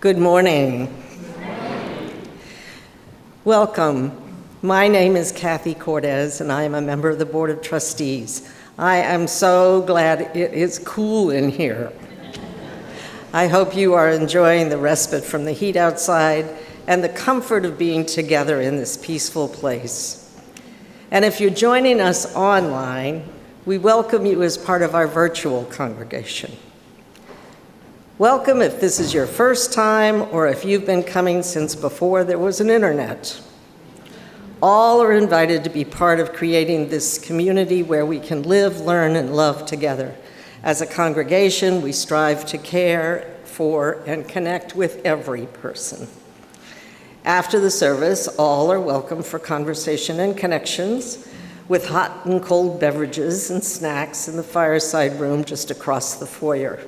Good morning. Welcome. My name is Cathy Cortez, and I am a member of the Board of Trustees. I am so glad it is cool in here. I hope you are enjoying the respite from the heat outside and the comfort of being together in this peaceful place. And if you're joining us online, we welcome you as part of our virtual congregation. Welcome if this is your first time or if you've been coming since before there was an internet. All are invited to be part of creating this community where we can live, learn, and love together. As a congregation, we strive to care for and connect with every person. After the service, all are welcome for conversation and connections with hot and cold beverages and snacks in the fireside room just across the foyer.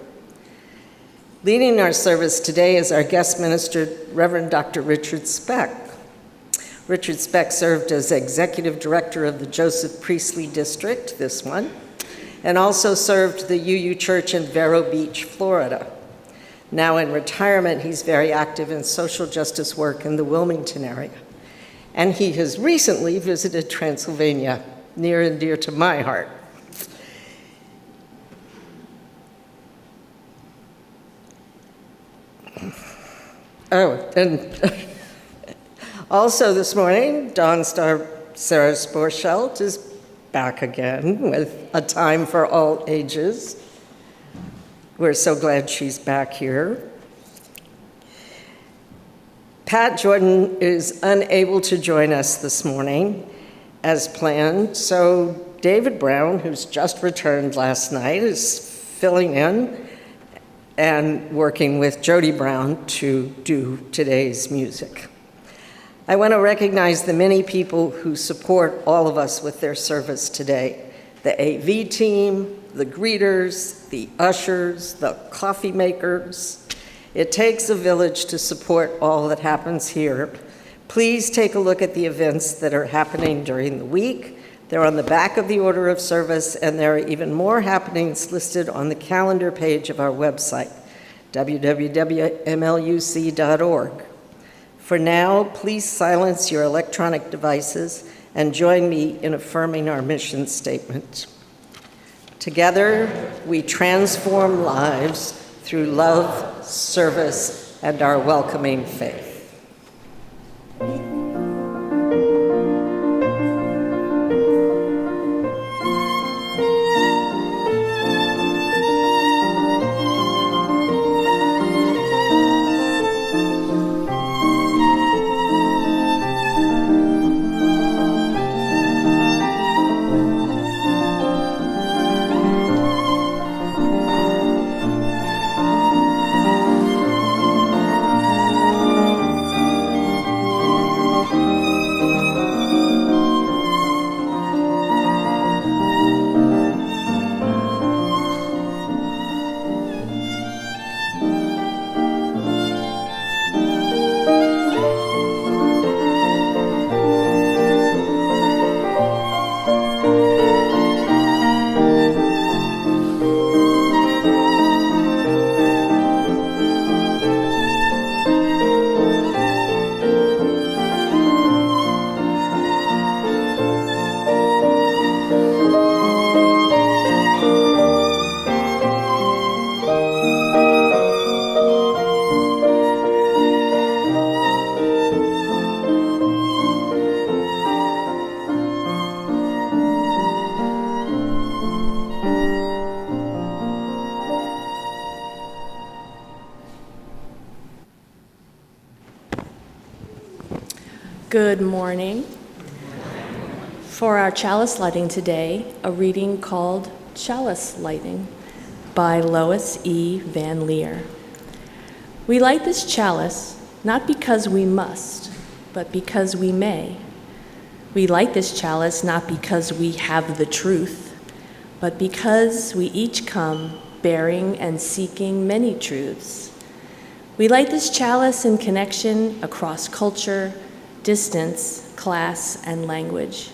Leading our service today is our guest minister, Reverend Dr. Richard Speck. Richard Speck served as executive director of the Joseph Priestley District, this one, and also served the UU Church in Vero Beach, Florida. Now in retirement, he's very active in social justice work in the Wilmington area. And he has recently visited Transylvania, near and dear to my heart. Oh, and also this morning, Dawn Star Sarahs-Borchelt is back again with A Time for All Ages. We're so glad she's back here. Pat Jordan is unable to join us this morning as planned, so David Brown, who's just returned last night, is filling in and working with Jodie Brown to do today's music. I want to recognize the many people who support all of us with their service today. The AV team, the greeters, the ushers, the coffee makers. It takes a village to support all that happens here. Please take a look at the events that are happening during the week. They're on the back of the order of service, and there are even more happenings listed on the calendar page of our website, www.mluc.org. For now, please silence your electronic devices and join me in affirming our mission statement. Together, we transform lives through love, service, and our welcoming faith. Good morning. For our Chalice Lighting today, a reading called Chalice Lighting by Lois E. Van Leer. We light this chalice not because we must, but because we may. We light this chalice not because we have the truth, but because we each come bearing and seeking many truths. We light this chalice in connection across culture, distance, class, and language.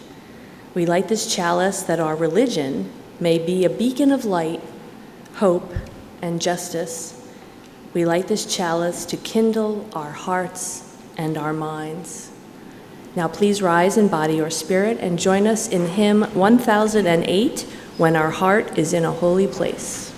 We light this chalice that our religion may be a beacon of light, hope, and justice, we light this chalice to kindle our hearts and our minds. Now please rise in body or spirit and join us in hymn 1008, When Our Heart is in a Holy Place.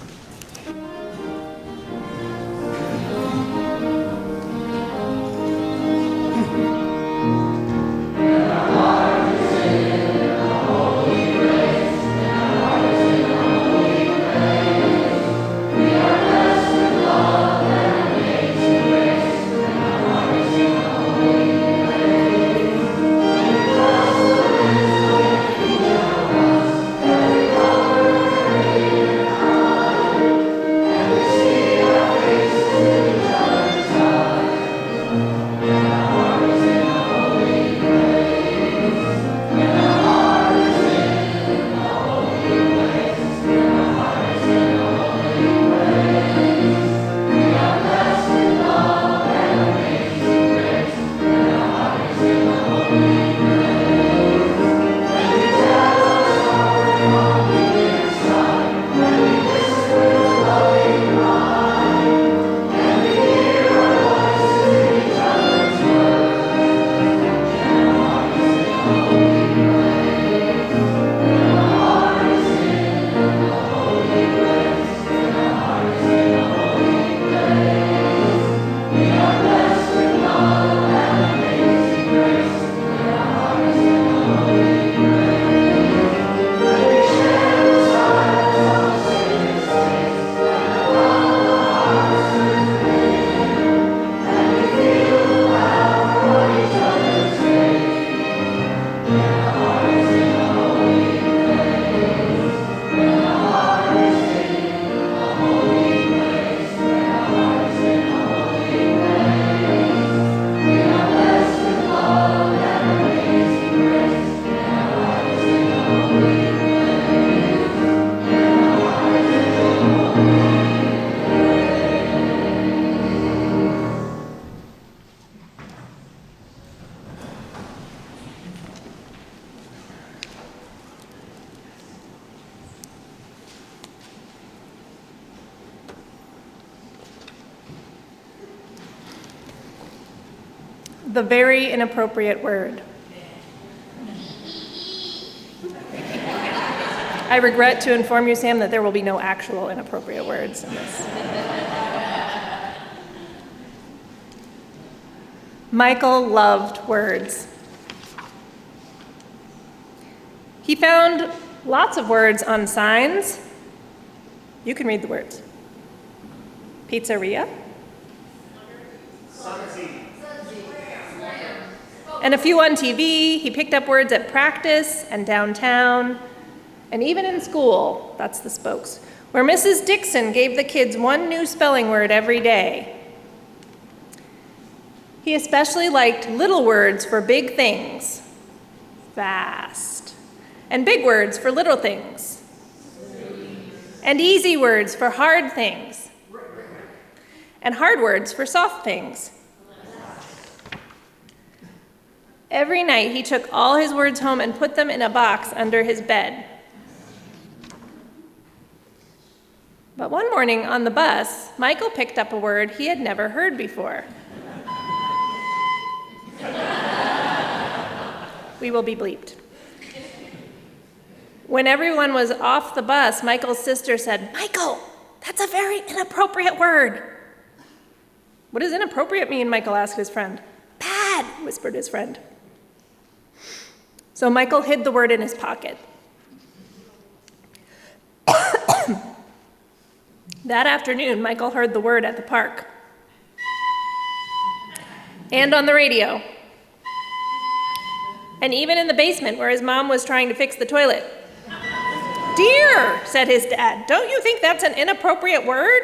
The very inappropriate word. I regret to inform you, Sam, that there will be no actual inappropriate words in this. Michael loved words. He found lots of words on signs. You can read the words. Pizzeria. And a few on TV. He picked up words at practice and downtown, and even in school, that's the spokes, where Mrs. Dixon gave the kids one new spelling word every day. He especially liked little words for big things, vast, and big words for little things, and easy words for hard things, and hard words for soft things. Every night, he took all his words home and put them in a box under his bed. But one morning on the bus, Michael picked up a word he had never heard before. We will be bleeped. When everyone was off the bus, Michael's sister said, "Michael, that's a very inappropriate word." "What does inappropriate mean?" Michael asked his friend. "Bad," whispered his friend. So Michael hid the word in his pocket. That afternoon, Michael heard the word at the park and on the radio, and even in the basement where his mom was trying to fix the toilet. "Dear," said his dad, "don't you think that's an inappropriate word?"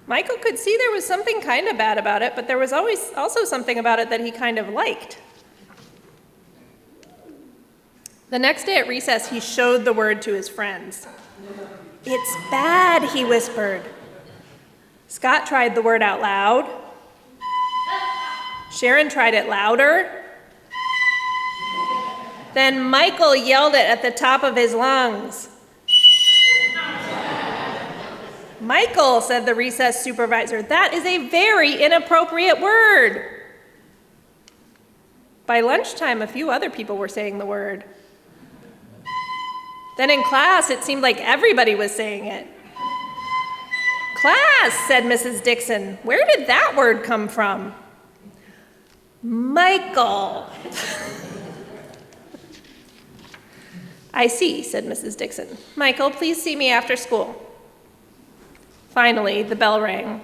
Michael could see there was something kind of bad about it, but there was always also something about it that he kind of liked. The next day at recess, he showed the word to his friends. "It's bad," he whispered. Scott tried the word out loud. Sharon tried it louder. Then Michael yelled it at the top of his lungs. Michael, said the recess supervisor, that is a very inappropriate word. By lunchtime, a few other people were saying the word. Then in class, it seemed like everybody was saying it. Class, said Mrs. Dixon, where did that word come from? Michael. I see, said Mrs. Dixon. Michael, please see me after school. Finally, the bell rang.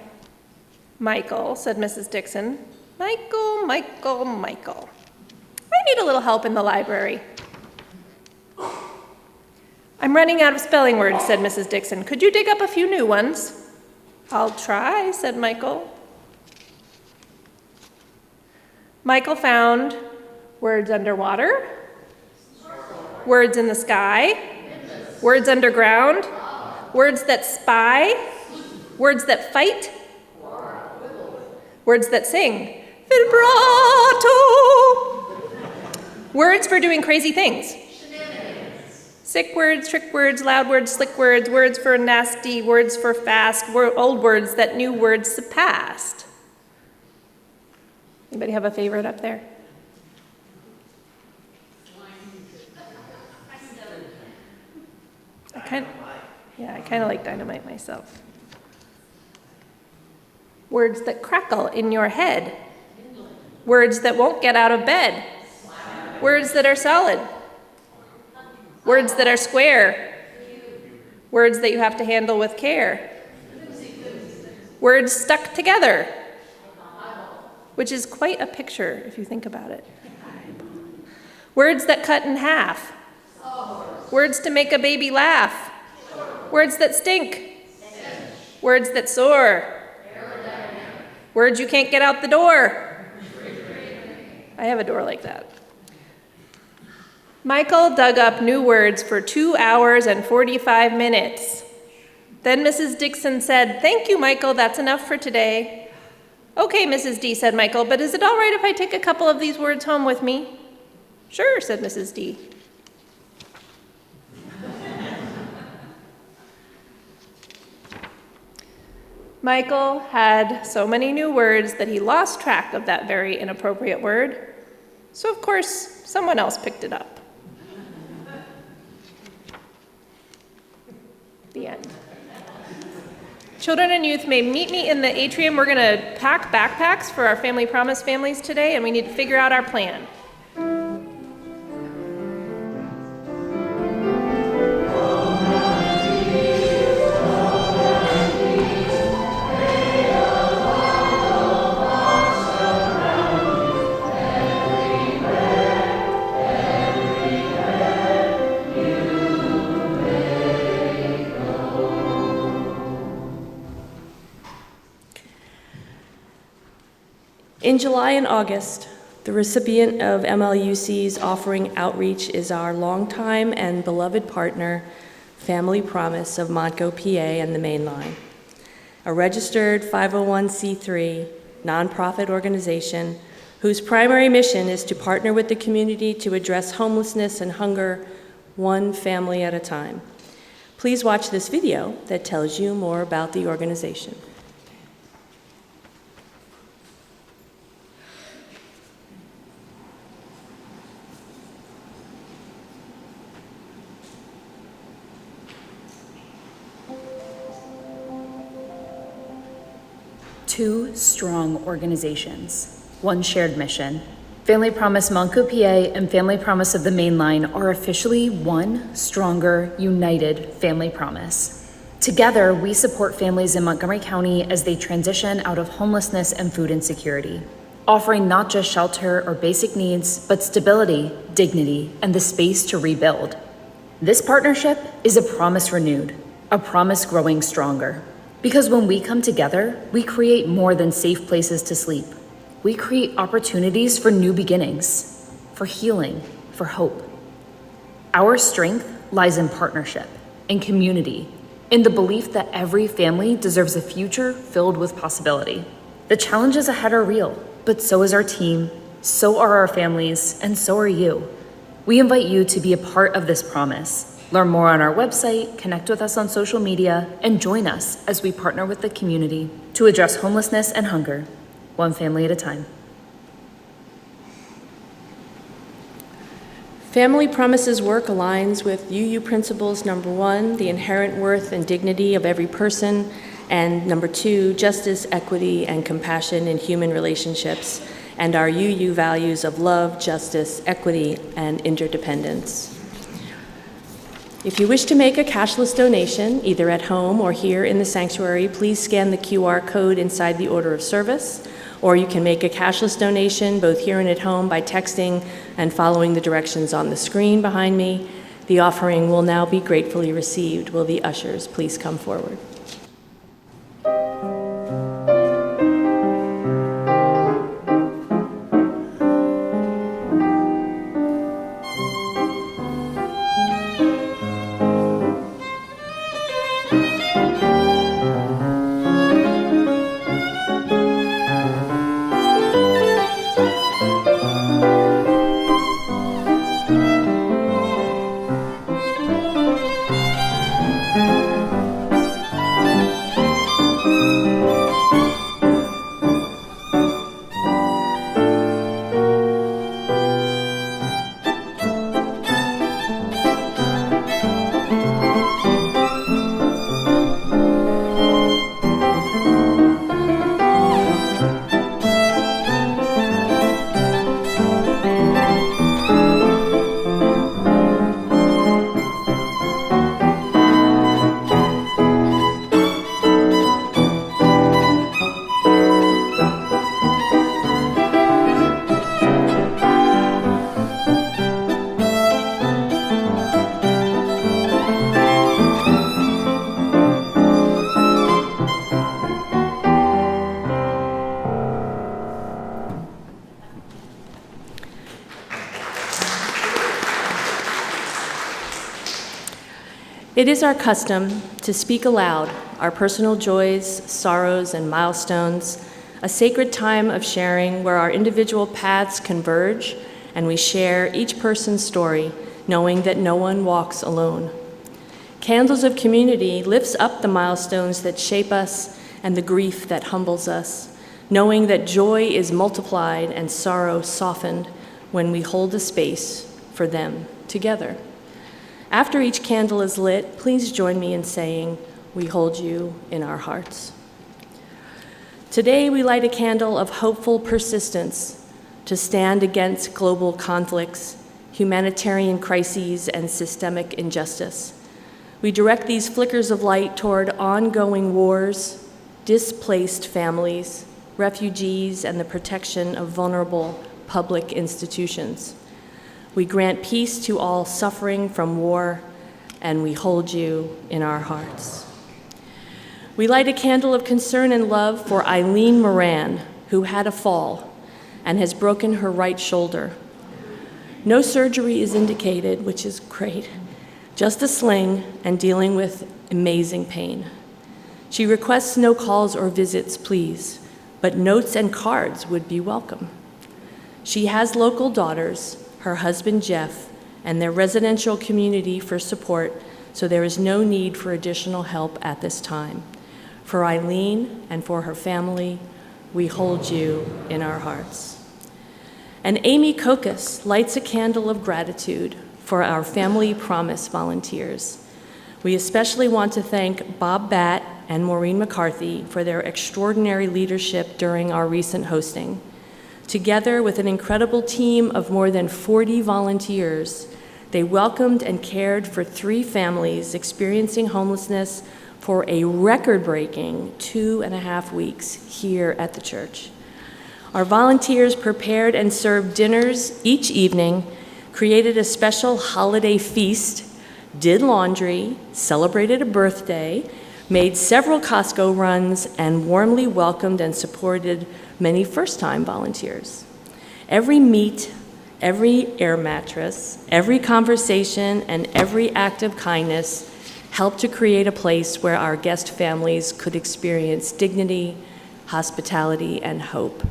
Michael, said Mrs. Dixon. Michael, Michael, Michael. I need a little help in the library. I'm running out of spelling words, said Mrs. Dixon. Could you dig up a few new ones? I'll try, said Michael. Michael found words underwater, words in the sky, words underground, words that spy, words that fight, words that sing, vibrato, words for doing crazy things. Sick words, trick words, loud words, slick words, words for nasty, words for fast, old words that new words surpassed. Anybody have a favorite up there? I kind of like dynamite myself. Words that crackle in your head. Words that won't get out of bed. Words that are solid. Words that are square. Words that you have to handle with care. Words stuck together, which is quite a picture if you think about it. Words that cut in half. Words to make a baby laugh. Words that stink. Words that soar. Words you can't get out the door. I have a door like that. Michael dug up new words for 2 hours and 45 minutes. Then Mrs. Dixon said, "Thank you, Michael, that's enough for today." "Okay, Mrs. D," said Michael, "but is it all right if I take a couple of these words home with me?" "Sure," said Mrs. D. Michael had so many new words that he lost track of that very inappropriate word. So, of course, someone else picked it up. The end. Children and youth may meet me in the atrium. We're going to pack backpacks for our Family Promise families today, and we need to figure out our plan. In July and August, the recipient of MLUC's offering outreach is our longtime and beloved partner, Family Promise of MontCo, PA and the Main Line, a registered 501c3 nonprofit organization whose primary mission is to partner with the community to address homelessness and hunger one family at a time. Please watch this video that tells you more about the organization. Two strong organizations, one shared mission. Family Promise MontCo, PA and Family Promise of the Main Line are officially one stronger, united Family Promise. Together, we support families in Montgomery County as they transition out of homelessness and food insecurity, offering not just shelter or basic needs, but stability, dignity, and the space to rebuild. This partnership is a promise renewed, a promise growing stronger. Because when we come together, we create more than safe places to sleep. We create opportunities for new beginnings, for healing, for hope. Our strength lies in partnership, in community, in the belief that every family deserves a future filled with possibility. The challenges ahead are real, but so is our team, so are our families, and so are you. We invite you to be a part of this promise. Learn more on our website, connect with us on social media, and join us as we partner with the community to address homelessness and hunger, one family at a time. Family Promises work aligns with UU principles, number 1, the inherent worth and dignity of every person, and number 2, justice, equity, and compassion in human relationships, and our UU values of love, justice, equity, and interdependence. If you wish to make a cashless donation, either at home or here in the sanctuary, please scan the QR code inside the order of service, or you can make a cashless donation both here and at home by texting and following the directions on the screen behind me. The offering will now be gratefully received. Will the ushers please come forward? It is our custom to speak aloud our personal joys, sorrows, and milestones, a sacred time of sharing where our individual paths converge and we share each person's story, knowing that no one walks alone. Candles of Community lifts up the milestones that shape us and the grief that humbles us, knowing that joy is multiplied and sorrow softened when we hold a space for them together. After each candle is lit, please join me in saying, "We hold you in our hearts." Today, we light a candle of hopeful persistence to stand against global conflicts, humanitarian crises, and systemic injustice. We direct these flickers of light toward ongoing wars, displaced families, refugees, and the protection of vulnerable public institutions. We grant peace to all suffering from war, and we hold you in our hearts. We light a candle of concern and love for Eileen Moran, who had a fall and has broken her right shoulder. No surgery is indicated, which is great, just a sling and dealing with amazing pain. She requests no calls or visits, please, but notes and cards would be welcome. She has local daughters, her husband Jeff, and their residential community for support, so there is no need for additional help at this time. For Eileen and for her family, we hold you in our hearts. And Amy Kokas lights a candle of gratitude for our Family Promise volunteers. We especially want to thank Bob Batt and Maureen McCarthy for their extraordinary leadership during our recent hosting. Together with an incredible team of more than 40 volunteers, they welcomed and cared for 3 families experiencing homelessness for a record-breaking 2.5 weeks here at the church. Our volunteers prepared and served dinners each evening, created a special holiday feast, did laundry, celebrated a birthday, made several Costco runs, and warmly welcomed and supported many first-time volunteers. Every meet, every air mattress, every conversation, and every act of kindness helped to create a place where our guest families could experience dignity, hospitality, and hope.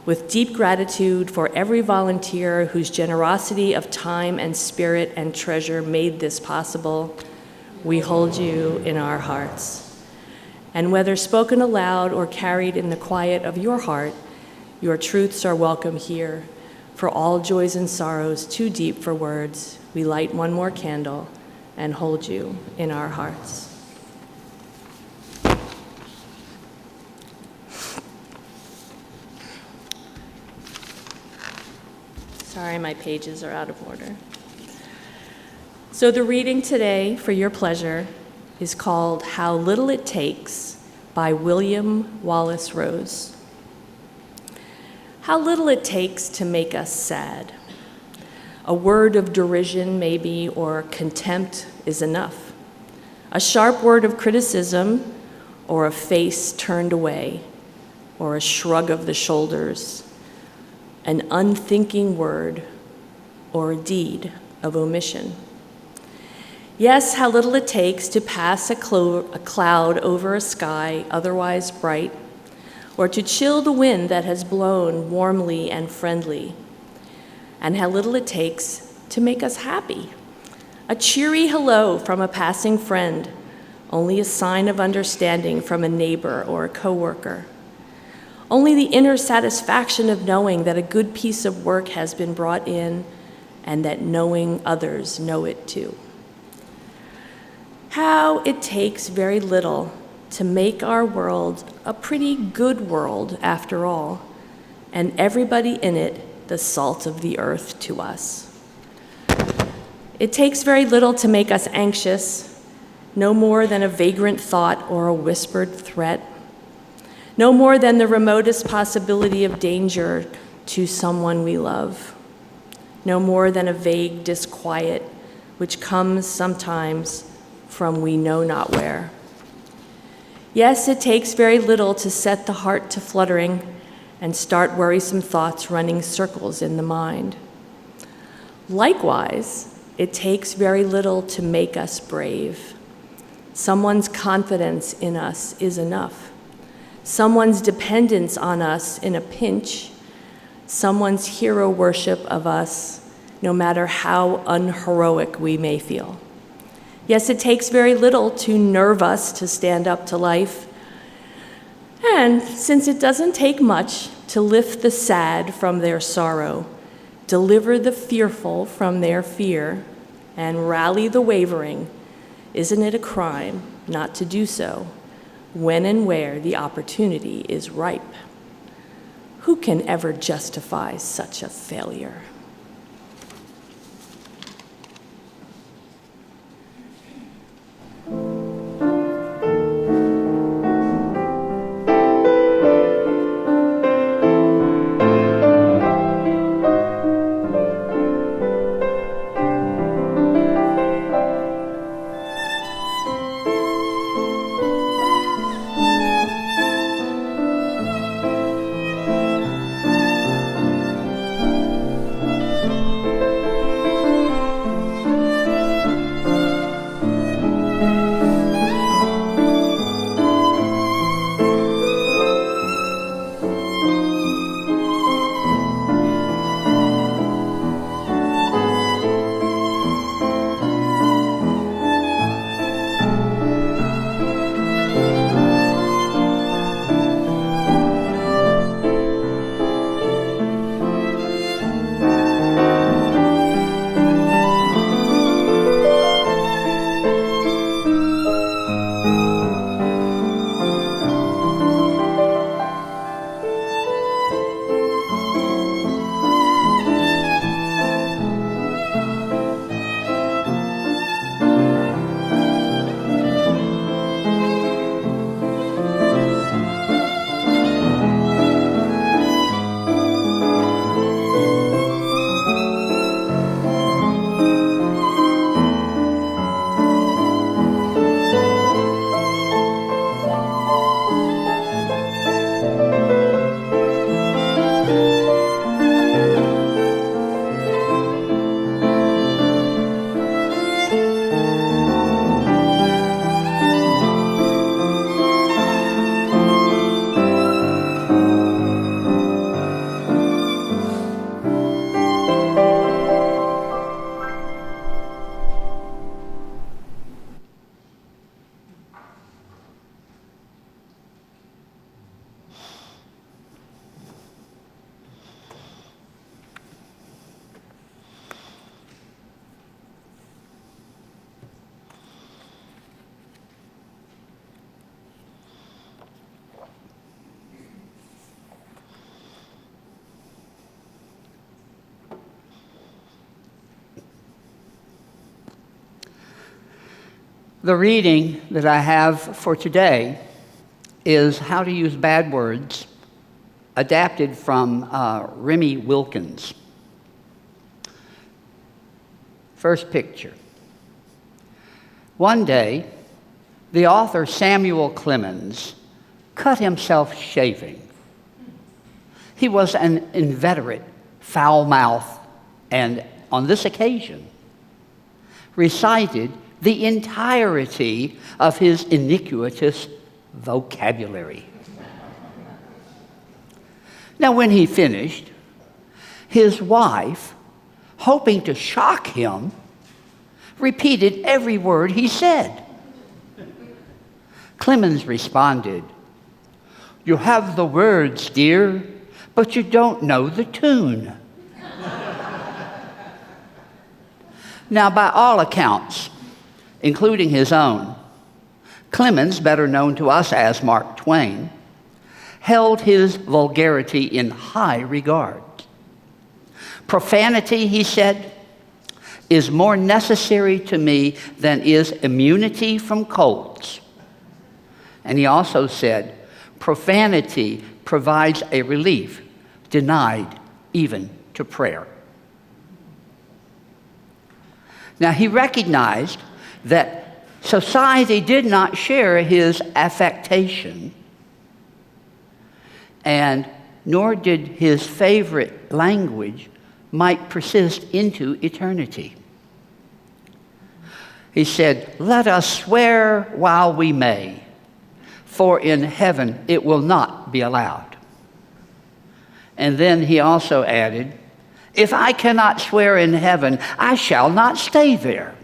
With deep gratitude for every volunteer whose generosity of time and spirit and treasure made this possible, we hold you in our hearts. And whether spoken aloud or carried in the quiet of your heart, your truths are welcome here. For all joys and sorrows too deep for words, we light one more candle and hold you in our hearts. Sorry, my pages are out of order. So the reading today, for your pleasure, is called How Little It Takes by William Wallace Rose. How little it takes to make us sad. A word of derision, maybe, or contempt is enough. A sharp word of criticism, or a face turned away, or a shrug of the shoulders, an unthinking word, or a deed of omission. Yes, how little it takes to pass a cloud over a sky otherwise bright, or to chill the wind that has blown warmly and friendly. And how little it takes to make us happy. A cheery hello from a passing friend, only a sign of understanding from a neighbor or a coworker. Only the inner satisfaction of knowing that a good piece of work has been brought in and that knowing others know it too. How it takes very little to make our world a pretty good world after all, and everybody in it the salt of the earth to us. It takes very little to make us anxious, no more than a vagrant thought or a whispered threat. No more than the remotest possibility of danger to someone we love. No more than a vague disquiet, which comes sometimes from we know not where. Yes, it takes very little to set the heart to fluttering and start worrisome thoughts running circles in the mind. Likewise, it takes very little to make us brave. Someone's confidence in us is enough. Someone's dependence on us in a pinch, someone's hero worship of us, no matter how unheroic we may feel. Yes, it takes very little to nerve us to stand up to life. And since it doesn't take much to lift the sad from their sorrow, deliver the fearful from their fear, and rally the wavering, isn't it a crime not to do so when and where the opportunity is ripe? Who can ever justify such a failure? The reading that I have for today is How to Use Bad Words, adapted from Remy Wilkins. First picture. One day, the author Samuel Clemens cut himself shaving. He was an inveterate foul mouth, and on this occasion, recited the entirety of his iniquitous vocabulary. Now, when he finished, his wife, hoping to shock him, repeated every word he said. Clemens responded, "You have the words, dear, but you don't know the tune." Now, by all accounts, including his own, Clemens, better known to us as Mark Twain, held his vulgarity in high regard. Profanity, he said, is more necessary to me than is immunity from colds. And he also said, profanity provides a relief denied even to prayer. Now, he recognized that society did not share his affectation, and nor did his favorite language might persist into eternity. He said, "Let us swear while we may, for in heaven it will not be allowed." And then he also added, "If I cannot swear in heaven, I shall not stay there."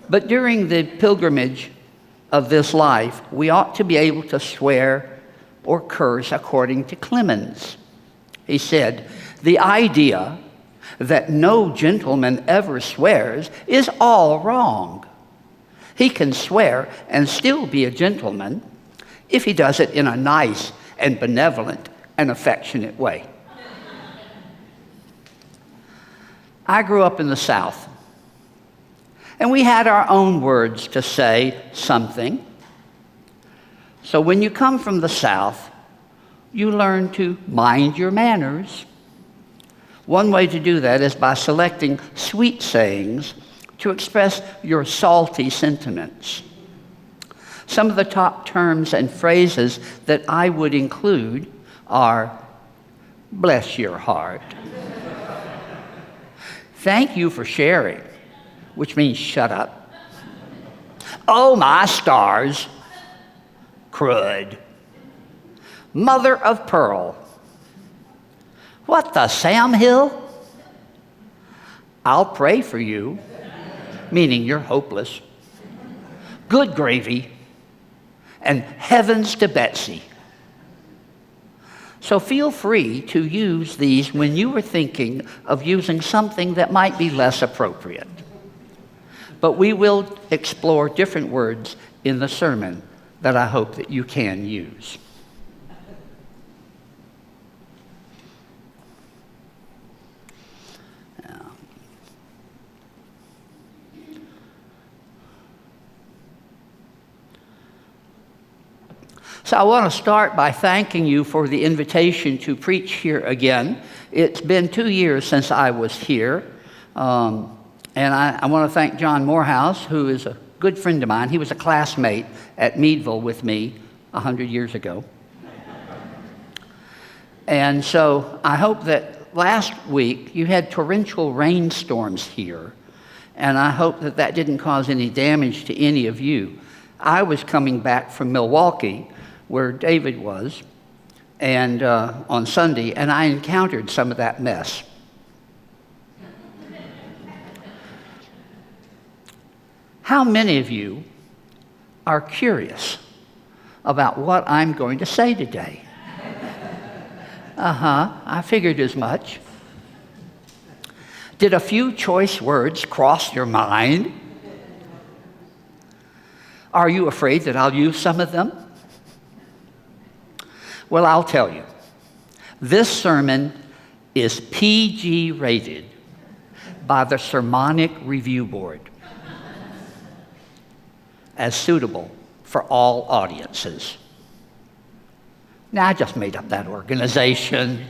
But during the pilgrimage of this life, we ought to be able to swear or curse according to Clemens. He said, "The idea that no gentleman ever swears is all wrong. He can swear and still be a gentleman if he does it in a nice and benevolent and affectionate way." I grew up in the South, and we had our own words to say something. So when you come from the South, you learn to mind your manners. One way to do that is by selecting sweet sayings to express your salty sentiments. Some of the top terms and phrases that I would include are, "Bless your heart." "Thank you for sharing," which means shut up. "Oh, my stars." Crud. "Mother of pearl." "What the Sam Hill?" "I'll pray for you," meaning you're hopeless. "Good gravy." And "heavens to Betsy." So feel free to use these when you are thinking of using something that might be less appropriate. But we will explore different words in the sermon that I hope that you can use. So I want to start by thanking you for the invitation to preach here again. It's been 2 years since I was here. And I want to thank John Morehouse, who is a good friend of mine. He was a classmate at Meadville with me 100 years ago. And so I hope that last week you had torrential rainstorms here, and I hope that that didn't cause any damage to any of you. I was coming back from Milwaukee, where David was, and on Sunday, and I encountered some of that mess. How many of you are curious about what I'm going to say today? I figured as much. Did a few choice words cross your mind? Are you afraid that I'll use some of them? Well, I'll tell you. This sermon is PG rated by the Sermonic Review Board. as suitable for all audiences. Now, I just made up that organization.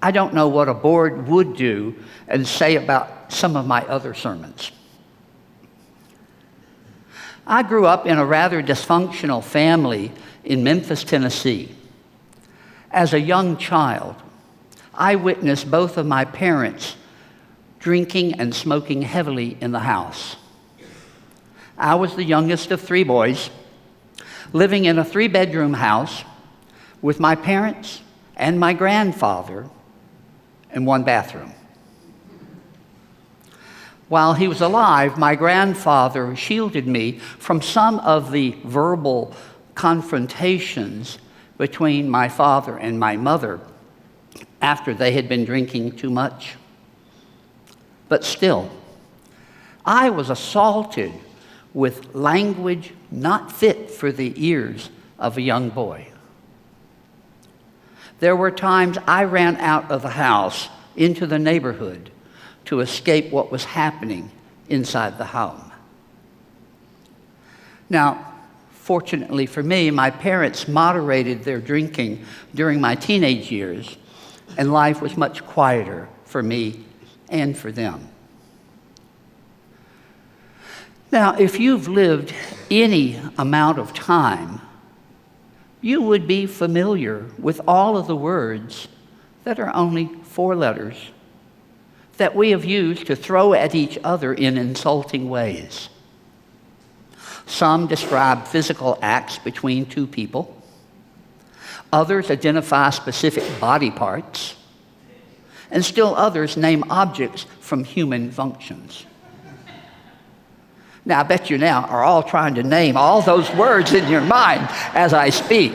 I don't know what a board would do and say about some of my other sermons. I grew up in a rather dysfunctional family in Memphis, Tennessee. As a young child, I witnessed both of my parents drinking and smoking heavily in the house. I was the youngest of 3 boys, living in a 3-bedroom house with my parents and my grandfather and 1 bathroom. While he was alive, my grandfather shielded me from some of the verbal confrontations between my father and my mother after they had been drinking too much. But still, I was assaulted with language not fit for the ears of a young boy. There were times I ran out of the house into the neighborhood to escape what was happening inside the home. Now, fortunately for me, my parents moderated their drinking during my teenage years, and life was much quieter for me and for them. Now, if you've lived any amount of time, you would be familiar with all of the words that are only 4 letters that we have used to throw at each other in insulting ways. Some describe physical acts between 2 people. Others identify specific body parts. And still others name objects from human functions. Now, I bet you now are all trying to name all those words in your mind as I speak.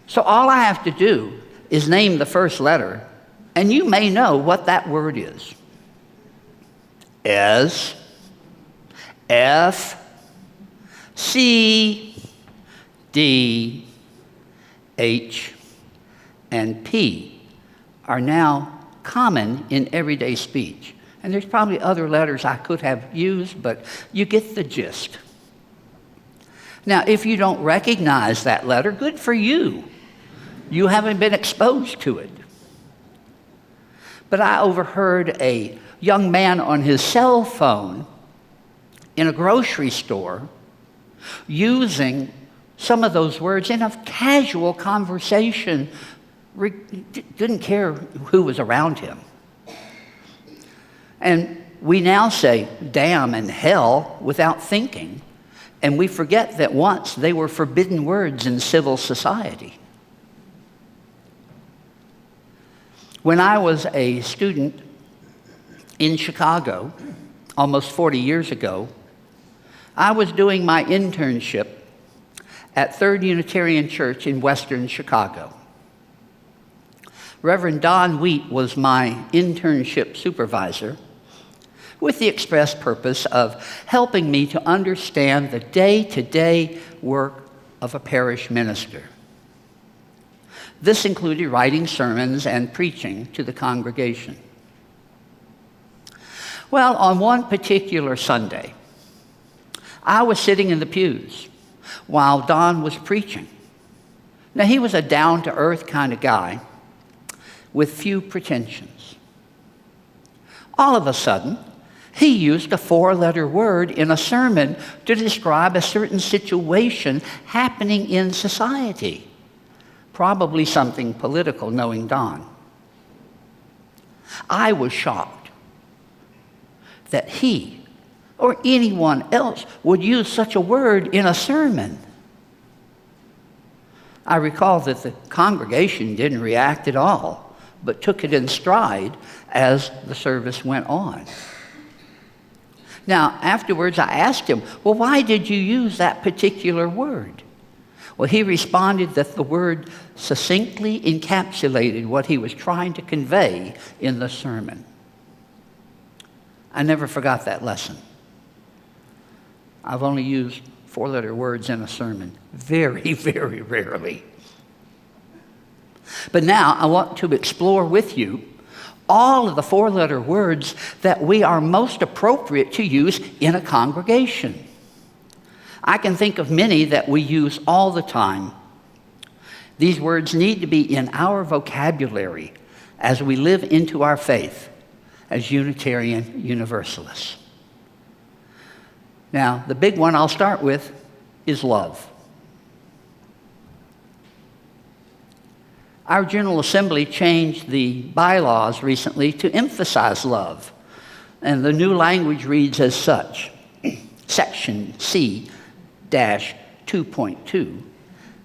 So all I have to do is name the first letter, and you may know what that word is. S, F, C, D, H, and P are now common in everyday speech. And there's probably other letters I could have used, but you get the gist. Now, if you don't recognize that letter, good for you. You haven't been exposed to it. But I overheard a young man on his cell phone in a grocery store using some of those words in a casual conversation. Didn't care who was around him. And we now say damn and hell without thinking, and we forget that once they were forbidden words in civil society. When I was a student in Chicago, almost 40 years ago, I was doing my internship at Third Unitarian Church in Western Chicago. Reverend Don Wheat was my internship supervisor, with the express purpose of helping me to understand the day-to-day work of a parish minister. This included writing sermons and preaching to the congregation. Well, on one particular Sunday, I was sitting in the pews while Don was preaching. Now, he was a down-to-earth kind of guy with few pretensions. All of a sudden, he used a 4-letter word in a sermon to describe a certain situation happening in society. Probably something political, knowing Don. I was shocked that he or anyone else would use such a word in a sermon. I recall that the congregation didn't react at all, but took it in stride as the service went on. Now, afterwards, I asked him, well, why did you use that particular word? Well, he responded that the word succinctly encapsulated what he was trying to convey in the sermon. I never forgot that lesson. I've only used 4-letter words in a sermon very, very rarely. But now I want to explore with you all of the four-letter words that we are most appropriate to use in a congregation. I can think of many that we use all the time. These words need to be in our vocabulary as we live into our faith as Unitarian Universalists. Now, the big one I'll start with is love. Our General Assembly changed the bylaws recently to emphasize love, and the new language reads as such. Section C-2.2,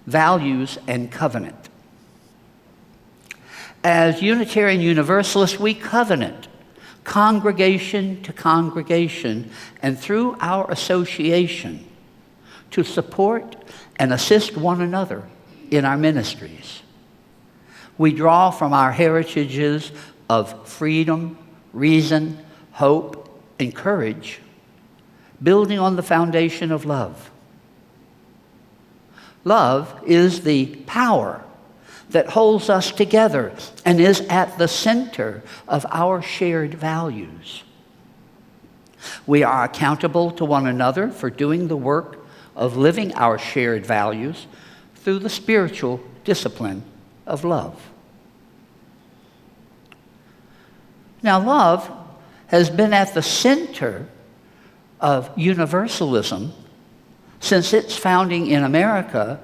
Values and Covenant. As Unitarian Universalists, we covenant, congregation to congregation, and through our association, to support and assist one another in our ministries. We draw from our heritages of freedom, reason, hope, and courage, building on the foundation of love. Love is the power that holds us together and is at the center of our shared values. We are accountable to one another for doing the work of living our shared values through the spiritual discipline of love. Now, love has been at the center of universalism since its founding in America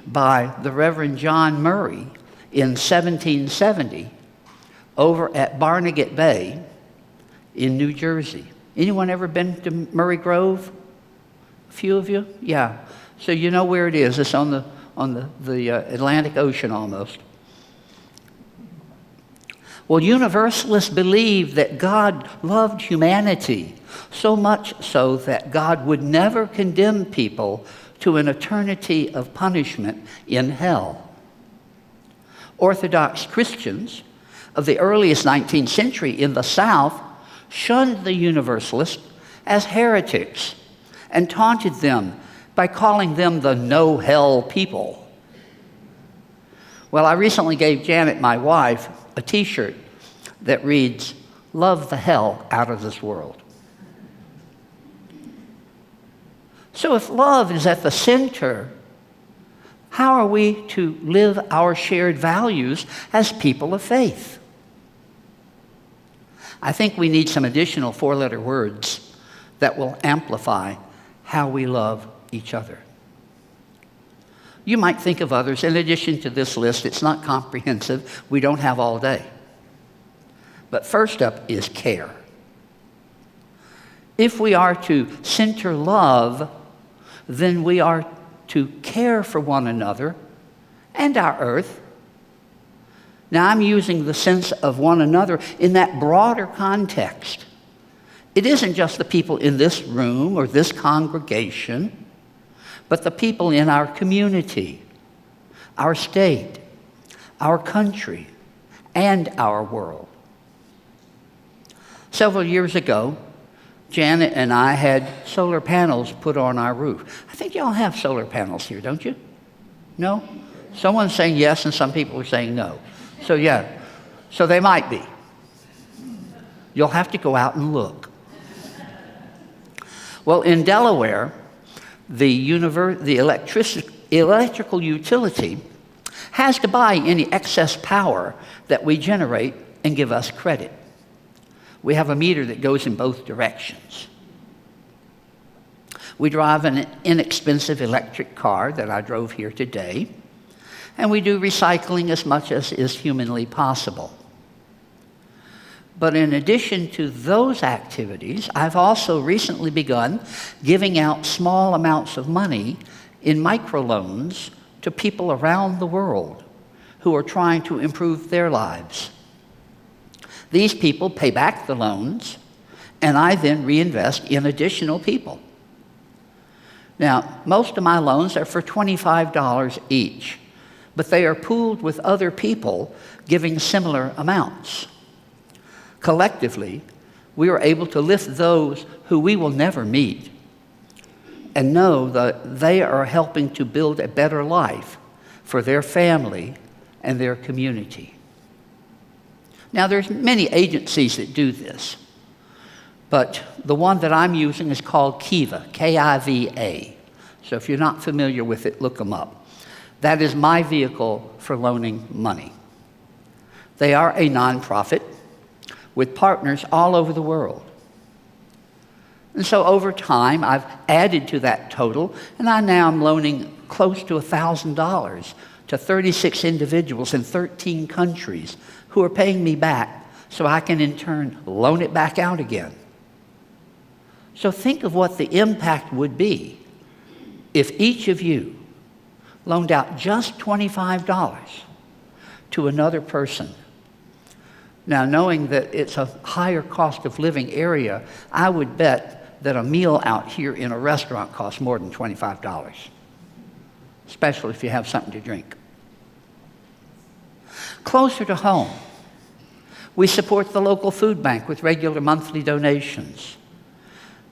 by the Reverend John Murray in 1770 over at Barnegat Bay in New Jersey. Anyone ever been to Murray Grove? A few of you? Yeah. So you know where it is. It's on the Atlantic Ocean almost. Well, Universalists believe that God loved humanity so much so that God would never condemn people to an eternity of punishment in hell. Orthodox Christians of the earliest 19th century in the South shunned the Universalists as heretics and taunted them by calling them the no-hell people. Well, I recently gave Janet, my wife, a t-shirt that reads, "Love the hell out of this world." So if love is at the center, how are we to live our shared values as people of faith? I think we need some additional four-letter words that will amplify how we love each other. You might think of others in addition to this list. It's not comprehensive. We don't have all day. But first up is care. If we are to center love, then we are to care for one another and our earth. Now, I'm using the sense of one another in that broader context. It isn't just the people in this room or this congregation, but the people in our community, our state, our country, and our world. Several years ago, Janet and I had solar panels put on our roof. I think y'all have solar panels here, don't you? No? Someone's saying yes and some people are saying no. So yeah, so they might be. You'll have to go out and look. Well, in Delaware, the electrical utility has to buy any excess power that we generate and give us credit. We have a meter that goes in both directions. We drive an inexpensive electric car that I drove here today, and we do recycling as much as is humanly possible. But in addition to those activities, I've also recently begun giving out small amounts of money in microloans to people around the world who are trying to improve their lives. These people pay back the loans, and I then reinvest in additional people. Now, most of my loans are for $25 each, but they are pooled with other people giving similar amounts. Collectively, we are able to lift those who we will never meet and know that they are helping to build a better life for their family and their community. Now, there's many agencies that do this, but the one that I'm using is called Kiva, K-I-V-A. So if you're not familiar with it, look them up. That is my vehicle for loaning money. They are a nonprofit with partners all over the world. And so over time, I've added to that total, and I now am loaning close to $1,000 to 36 individuals in 13 countries who are paying me back so I can in turn loan it back out again. So think of what the impact would be if each of you loaned out just $25 to another person. Now, knowing that it's a higher cost of living area, I would bet that a meal out here in a restaurant costs more than $25, especially if you have something to drink. Closer to home, we support the local food bank with regular monthly donations.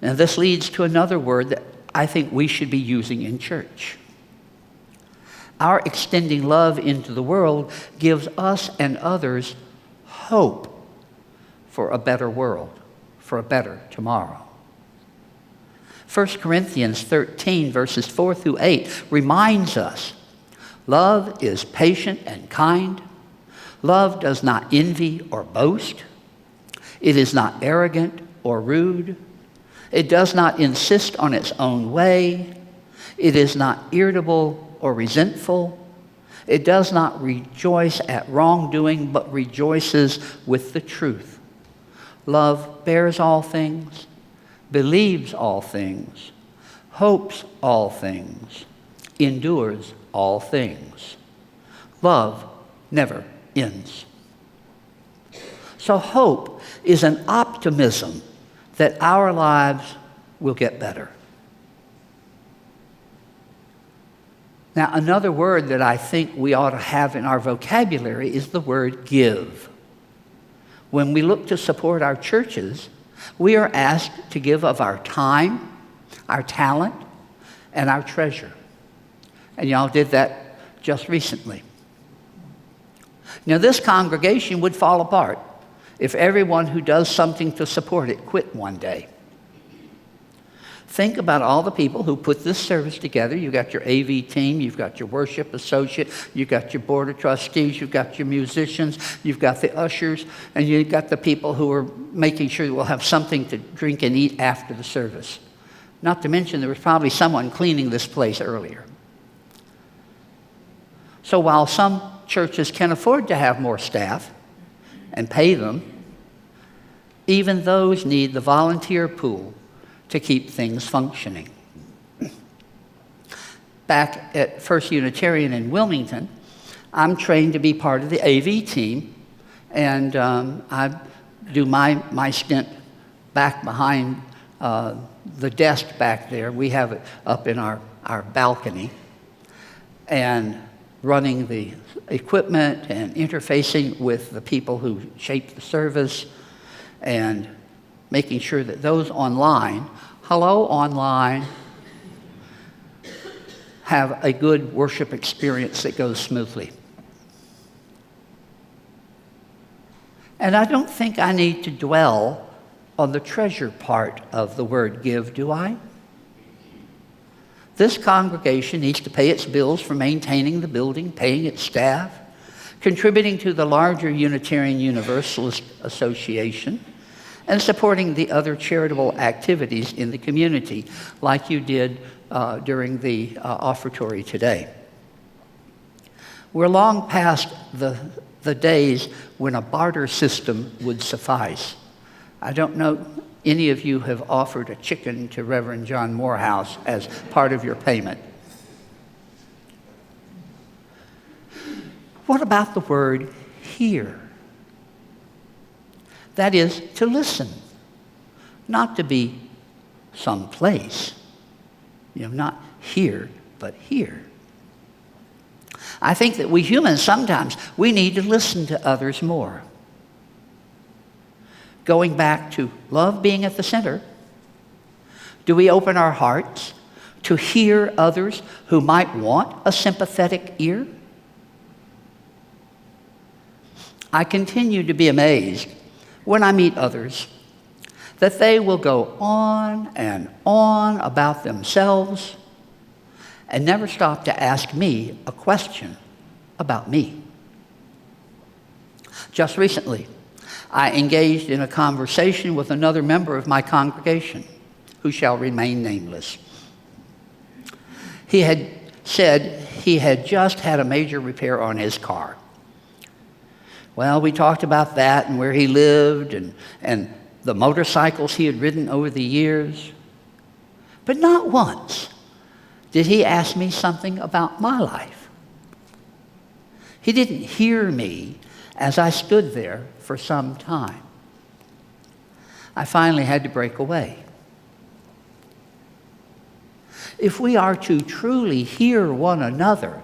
Now, this leads to another word that I think we should be using in church. Our extending love into the world gives us and others hope for a better world, for a better tomorrow. 1 Corinthians 13, verses 4 through 8 reminds us, love is patient and kind. Love does not envy or boast. It is not arrogant or rude. It does not insist on its own way. It is not irritable or resentful. It does not rejoice at wrongdoing, but rejoices with the truth. Love bears all things, believes all things, hopes all things, endures all things. Love never ends. So hope is an optimism that our lives will get better. Now, another word that I think we ought to have in our vocabulary is the word give. When we look to support our churches, we are asked to give of our time, our talent, and our treasure. And y'all did that just recently. Now, this congregation would fall apart if everyone who does something to support it quit one day. Think about all the people who put this service together. You've got your AV team, you've got your worship associate, you've got your board of trustees, you've got your musicians, you've got the ushers, and you've got the people who are making sure we'll have something to drink and eat after the service. Not to mention there was probably someone cleaning this place earlier. So while some churches can afford to have more staff and pay them, even those need the volunteer pool to keep things functioning. Back at First Unitarian in Wilmington, I'm trained to be part of the AV team, and I do my stint back behind the desk back there. We have it up in our balcony, and running the equipment and interfacing with the people who shape the service and making sure that those online, hello online, have a good worship experience that goes smoothly. And I don't think I need to dwell on the treasure part of the word give, do I? This congregation needs to pay its bills for maintaining the building, paying its staff, contributing to the larger Unitarian Universalist Association, and supporting the other charitable activities in the community, like you did during the offertory today. We're long past the days when a barter system would suffice. I don't know any of you have offered a chicken to Reverend John Morehouse as part of your payment. What about the word hear? That is, to listen, not to be someplace. Not here, but here. I think that we humans sometimes, we need to listen to others more. Going back to love being at the center, do we open our hearts to hear others who might want a sympathetic ear? I continue to be amazed when I meet others that they will go on and on about themselves and never stop to ask me a question about me. Just recently, I engaged in a conversation with another member of my congregation, who shall remain nameless. He had said he had just had a major repair on his car. Well, we talked about that and where he lived and the motorcycles he had ridden over the years. But not once did he ask me something about my life. He didn't hear me as I stood there for some time. I finally had to break away. If we are to truly hear one another,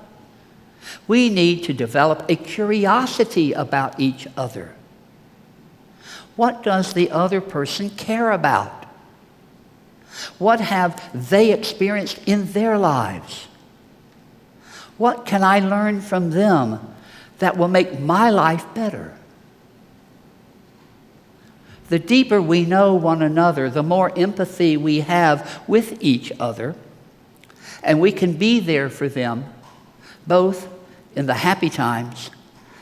we need to develop a curiosity about each other. What does the other person care about? What have they experienced in their lives? What can I learn from them that will make my life better? The deeper we know one another, the more empathy we have with each other, and we can be there for them, both in the happy times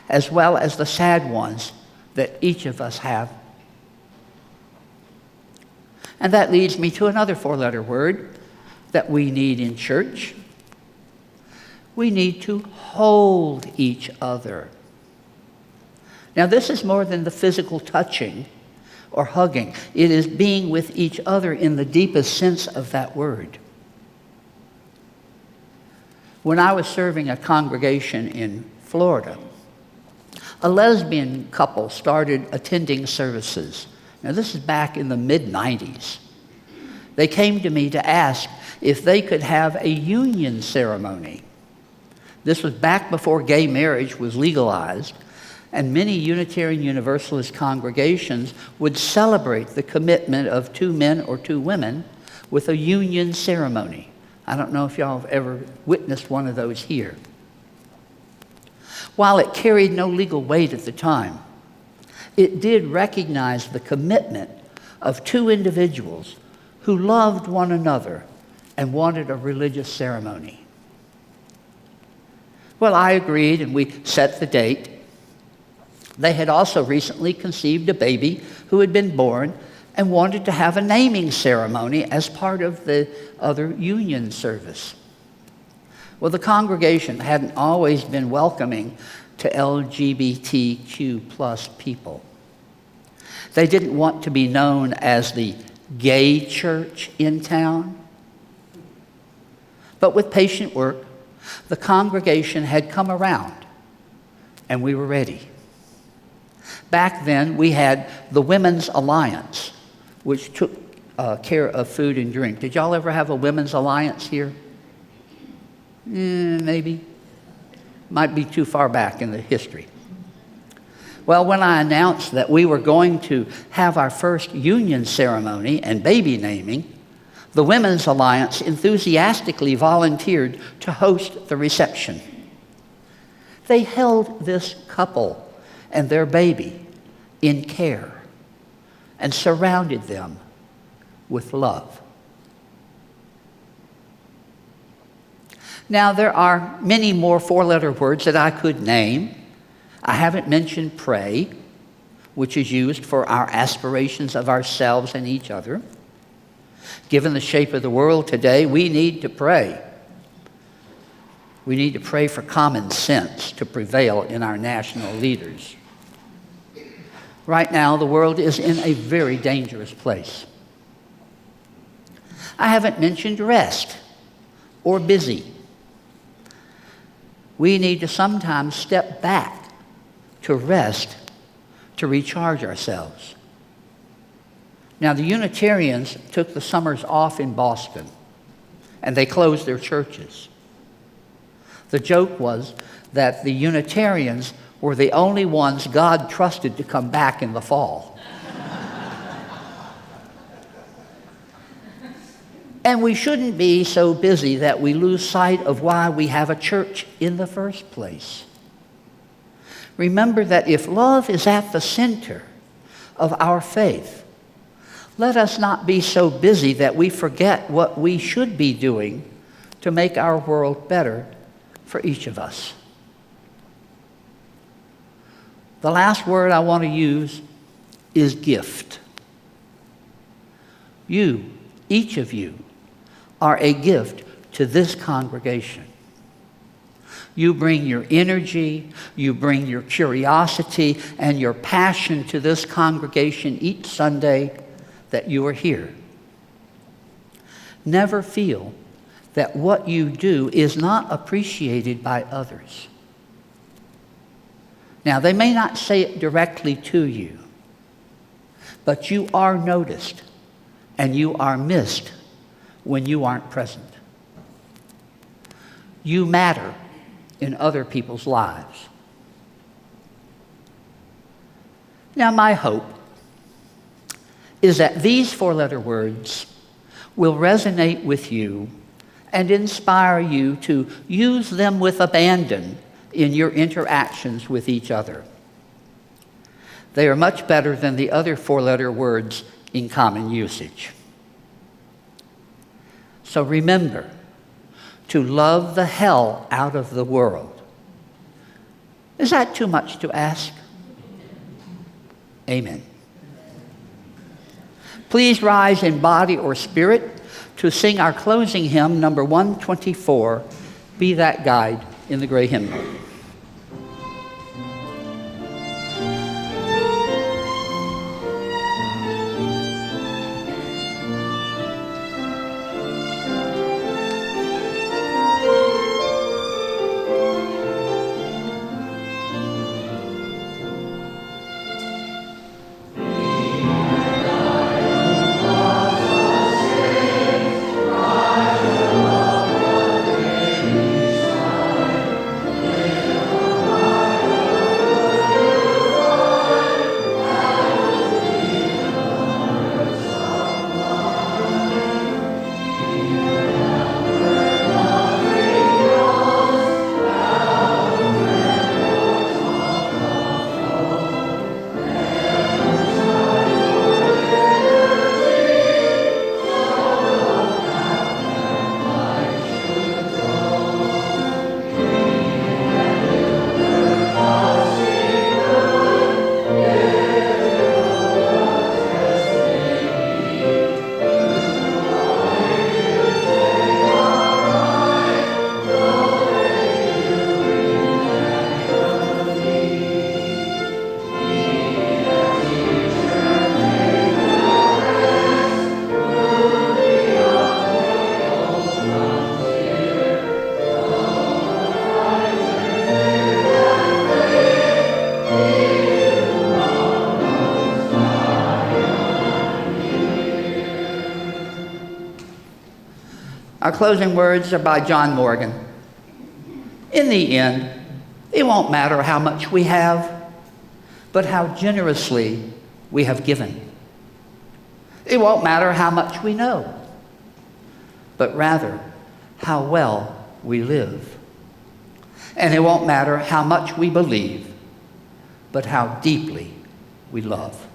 as well as the sad ones that each of us have. And that leads me to another four-letter word that we need in church. We need to hold each other. Now, this is more than the physical touching or hugging. It is being with each other in the deepest sense of that word. When I was serving a congregation in Florida, a lesbian couple started attending services. Now, this is back in the mid-90s. They came to me to ask if they could have a union ceremony. This was back before gay marriage was legalized, and many Unitarian Universalist congregations would celebrate the commitment of two men or two women with a union ceremony. I don't know if y'all have ever witnessed one of those here. While it carried no legal weight at the time, it did recognize the commitment of two individuals who loved one another and wanted a religious ceremony. Well, I agreed, and we set the date. They had also recently conceived a baby who had been born and wanted to have a naming ceremony as part of the other union service. Well, the congregation hadn't always been welcoming to LGBTQ plus people. They didn't want to be known as the gay church in town. But with patient work, the congregation had come around, and we were ready. Back then, we had the Women's Alliance, which took care of food and drink. Did y'all ever have a Women's Alliance here? Maybe. Might be too far back in the history. Well, when I announced that we were going to have our first union ceremony and baby naming, the Women's Alliance enthusiastically volunteered to host the reception. They held this couple and their baby in care and surrounded them with love. Now, there are many more four-letter words that I could name. I haven't mentioned pray, which is used for our aspirations of ourselves and each other. Given the shape of the world today, we need to pray. We need to pray for common sense to prevail in our national leaders. Right now, the world is in a very dangerous place. I haven't mentioned rest or busy. We need to sometimes step back to rest, to recharge ourselves. Now, the Unitarians took the summers off in Boston, and they closed their churches. The joke was that the Unitarians were the only ones God trusted to come back in the fall. And we shouldn't be so busy that we lose sight of why we have a church in the first place. remember that if love is at the center of our faith, let us not be so busy that we forget what we should be doing to make our world better for each of us. The last word I want to use is gift. You, each of you, are a gift to this congregation. You bring your energy, you bring your curiosity and your passion to this congregation each Sunday that you are here. Never feel that what you do is not appreciated by others. Now, they may not say it directly to you, but you are noticed and you are missed when you aren't present. You matter in other people's lives. Now, my hope is that these four-letter words will resonate with you and inspire you to use them with abandon in your interactions with each other. They are much better than the other four-letter words in common usage. So remember to love the hell out of the world. Is that too much to ask? Amen. Please rise in body or spirit to sing our closing hymn, number 124, Be That Guide, in the gray hymnal. Our closing words are by John Morgan. In the end, it won't matter how much we have, but how generously we have given. It won't matter how much we know, but rather how well we live. And it won't matter how much we believe, but how deeply we love.